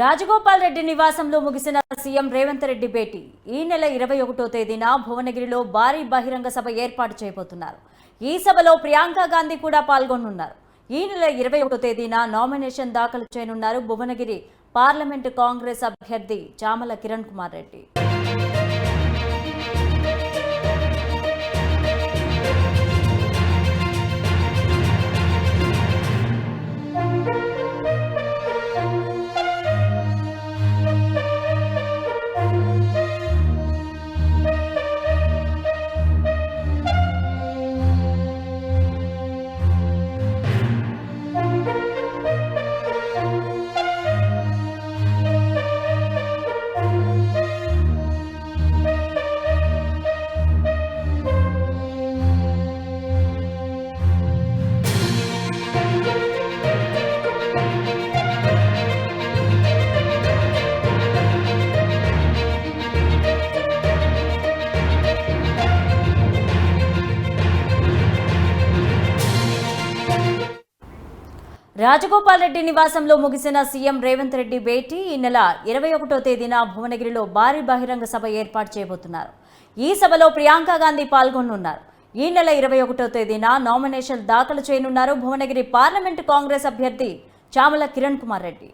రాజగోపాల్ రెడ్డి నివాసంలో ముగిసిన సీఎం రేవంత్ రెడ్డి భేటీ ఈ నెల 21వ తేదీన భువనగిరిలో భారీ బహిరంగ సభ ఏర్పాటు చేయబోతున్నారు. ఈ సభలో ప్రియాంక గాంధీ కూడా పాల్గొనున్నారు. ఈ నెల 21వ తేదీన నామినేషన్ దాఖలు చేయనున్నారు భువనగిరి పార్లమెంటు కాంగ్రెస్ అభ్యర్థి చామల కిరణ్ కుమార్ రెడ్డి. రాజగోపాల్ రెడ్డి నివాసంలో ముగిసిన సీఎం రేవంత్ రెడ్డి భేటీ ఈ నెల 21వ తేదీన భువనగిరిలో భారీ బహిరంగ సభ ఏర్పాటు చేయబోతున్నారు. ఈ సభలో ప్రియాంక గాంధీ పాల్గొనున్నారు. ఈ నెల 21వ తేదీన నామినేషన్ దాఖలు చేయనున్నారు భువనగిరి పార్లమెంటు కాంగ్రెస్ అభ్యర్థి చామల కిరణ్ కుమార్ రెడ్డి.